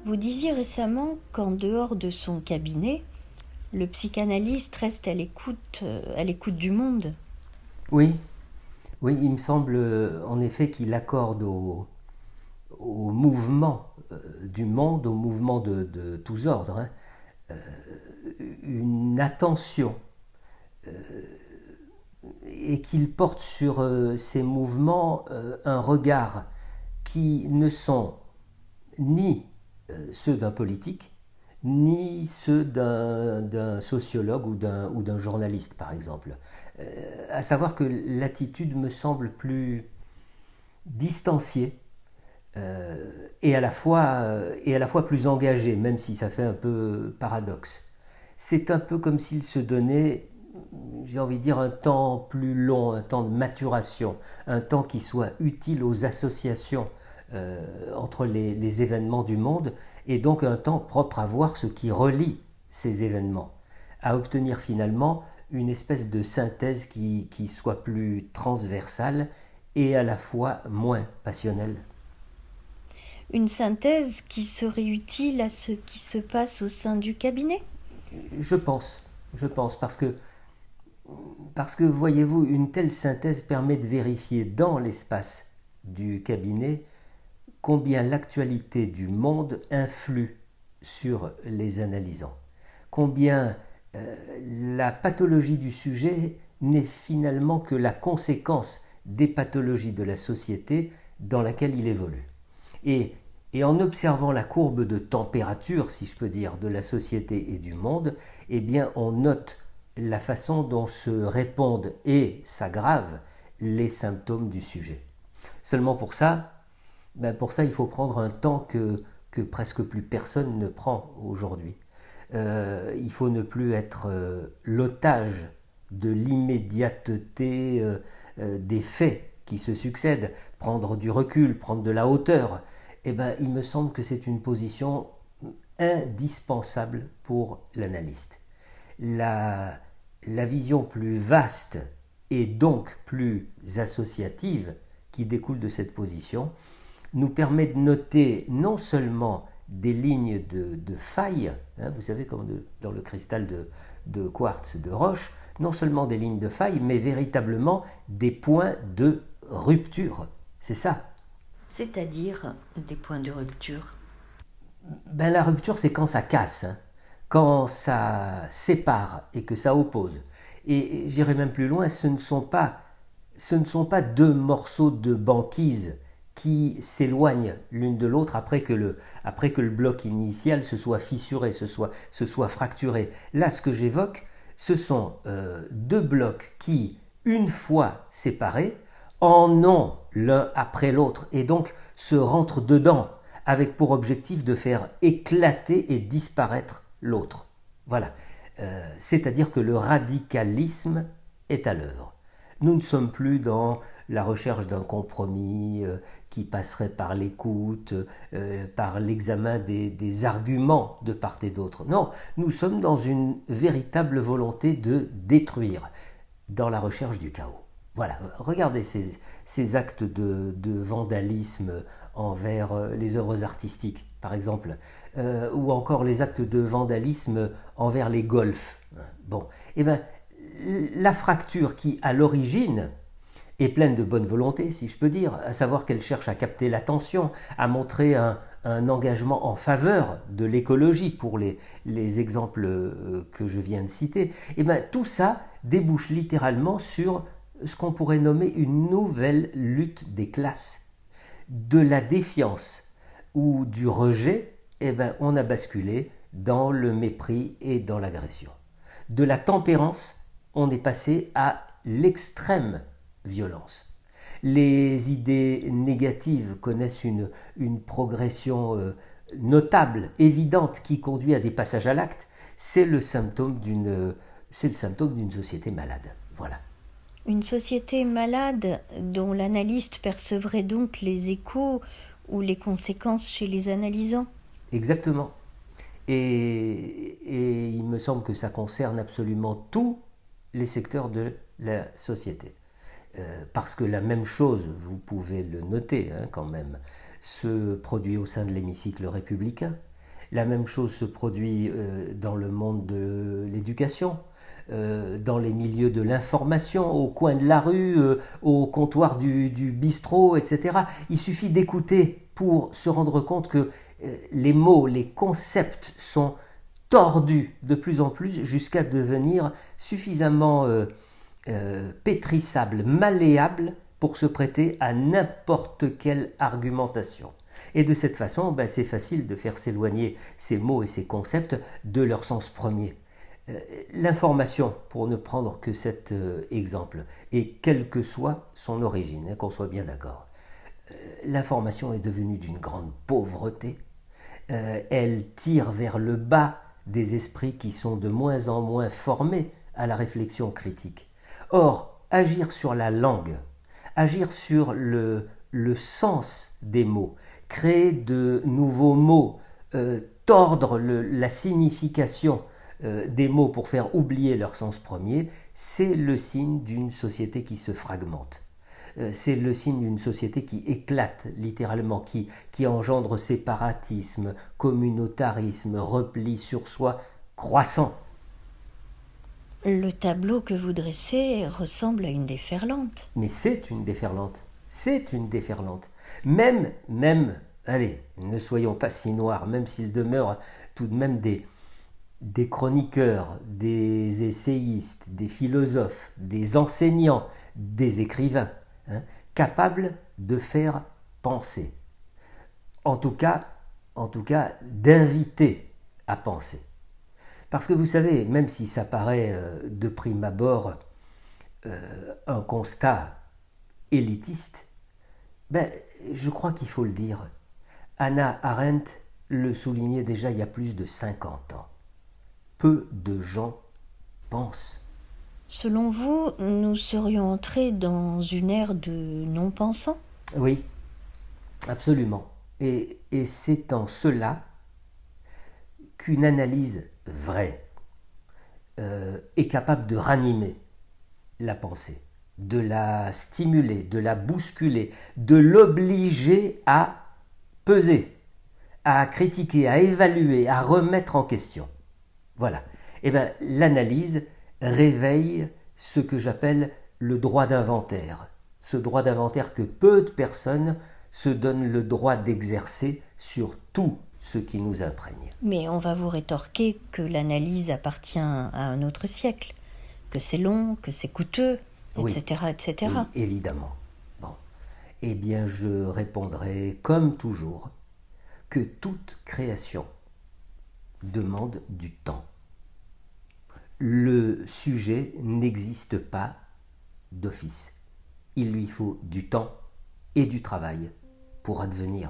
Vous disiez récemment qu'en dehors de son cabinet, le psychanalyste reste à l'écoute du monde. Oui, oui, il me semble en effet qu'il accorde au mouvement du monde, au mouvement de tous ordres, hein, une attention et qu'il porte sur ces mouvements un regard qui ne sont ni ceux d'un politique, ni ceux d'un sociologue ou d'un journaliste, par exemple. À savoir que l'attitude me semble plus distanciée et à la fois plus engagée, même si ça fait un peu paradoxe. C'est un peu comme s'il se donnait, j'ai envie de dire, un temps plus long, un temps de maturation, un temps qui soit utile aux associations entre les événements du monde, et donc un temps propre à voir ce qui relie ces événements, à obtenir finalement une espèce de synthèse qui soit plus transversale et à la fois moins passionnelle. Une synthèse qui serait utile à ce qui se passe au sein du cabinet. Je pense, parce que voyez-vous, une telle synthèse permet de vérifier dans l'espace du cabinet combien l'actualité du monde influe sur les analysants, combien la pathologie du sujet n'est finalement que la conséquence des pathologies de la société dans laquelle il évolue. Et, et en observant la courbe de température, si je peux dire, de la société et du monde, eh bien on note la façon dont se répondent et s'aggravent les symptômes du sujet. Seulement pour ça, il faut prendre un temps que presque plus personne ne prend aujourd'hui. Il faut ne plus être l'otage de l'immédiateté des faits qui se succèdent, prendre du recul, prendre de la hauteur. Eh ben, il me semble que c'est une position indispensable pour l'analyste. La, la vision plus vaste et donc plus associative qui découle de cette position nous permet de noter non seulement des lignes de failles, hein, vous savez, comme dans le cristal de quartz de roche, non seulement des lignes de failles, mais véritablement des points de rupture. C'est ça. C'est-à-dire des points de rupture. Ben, la rupture, c'est quand ça casse, hein, quand ça sépare et que ça oppose. Et j'irai même plus loin, ce ne sont pas deux morceaux de banquise qui s'éloignent l'une de l'autre après que le bloc initial se soit fissuré, se soit fracturé. Là, ce que j'évoque, ce sont deux blocs qui, une fois séparés, en ont l'un après l'autre et donc se rentrent dedans avec pour objectif de faire éclater et disparaître l'autre. Voilà. C'est-à-dire que le radicalisme est à l'œuvre. Nous ne sommes plus dans la recherche d'un compromis qui passerait par l'écoute, par l'examen des arguments de part et d'autre. Non, nous sommes dans une véritable volonté de détruire, dans la recherche du chaos. Voilà, regardez ces actes de vandalisme envers les œuvres artistiques, par exemple, ou encore les actes de vandalisme envers les golfs. Bon, eh bien, la fracture qui, à l'origine, est pleine de bonne volonté, si je peux dire, à savoir qu'elle cherche à capter l'attention, à montrer un engagement en faveur de l'écologie pour les exemples que je viens de citer, et bien tout ça débouche littéralement sur ce qu'on pourrait nommer une nouvelle lutte des classes. De la défiance ou du rejet, eh ben, on a basculé dans le mépris et dans l'agression. De la tempérance, on est passé à l'extrême violence. Les idées négatives connaissent une progression notable, évidente, qui conduit à des passages à l'acte. C'est le symptôme d'une société malade. Voilà. Une société malade dont l'analyste percevrait donc les échos ou les conséquences chez les analysants. Exactement. Et il me semble que ça concerne absolument tous les secteurs de la société. Parce que la même chose, vous pouvez le noter hein, quand même, se produit au sein de l'hémicycle républicain. La même chose se produit dans le monde de l'éducation, dans les milieux de l'information, au coin de la rue, au comptoir du bistrot, etc. Il suffit d'écouter pour se rendre compte que les mots, les concepts sont tordus de plus en plus jusqu'à devenir suffisamment pétrissables, malléables pour se prêter à n'importe quelle argumentation. Et de cette façon, c'est facile de faire s'éloigner ces mots et ces concepts de leur sens premier. L'information, pour ne prendre que cet exemple, et quelle que soit son origine, qu'on soit bien d'accord, l'information est devenue d'une grande pauvreté. Elle tire vers le bas des esprits qui sont de moins en moins formés à la réflexion critique. Or, agir sur la langue, agir sur le sens des mots, créer de nouveaux mots, tordre la signification des mots pour faire oublier leur sens premier, c'est le signe d'une société qui se fragmente. C'est le signe d'une société qui éclate littéralement, qui engendre séparatisme, communautarisme, repli sur soi croissant. Le tableau que vous dressez ressemble à une déferlante. Mais c'est une déferlante. C'est une déferlante. Même, allez, ne soyons pas si noirs, même s'il demeure tout de même des chroniqueurs, des essayistes, des philosophes, des enseignants, des écrivains, capables de faire penser. En tout cas, d'inviter à penser. Parce que vous savez, même si ça paraît de prime abord un constat élitiste, je crois qu'il faut le dire. Hannah Arendt le soulignait déjà il y a plus de 50 ans. Peu de gens pensent. Selon vous, nous serions entrés dans une ère de non-pensants ? Oui, absolument. Et c'est en cela qu'une analyse vraie est capable de ranimer la pensée, de la stimuler, de la bousculer, de l'obliger à peser, à critiquer, à évaluer, à remettre en question. Voilà. L'analyse réveille ce que j'appelle le droit d'inventaire. Ce droit d'inventaire que peu de personnes se donnent le droit d'exercer sur tout ce qui nous imprègne. Mais on va vous rétorquer que l'analyse appartient à un autre siècle, que c'est long, que c'est coûteux, etc. etc. Oui, évidemment. Bon. Eh bien, je répondrai comme toujours que toute création demande du temps. Le sujet n'existe pas d'office. Il lui faut du temps et du travail pour advenir.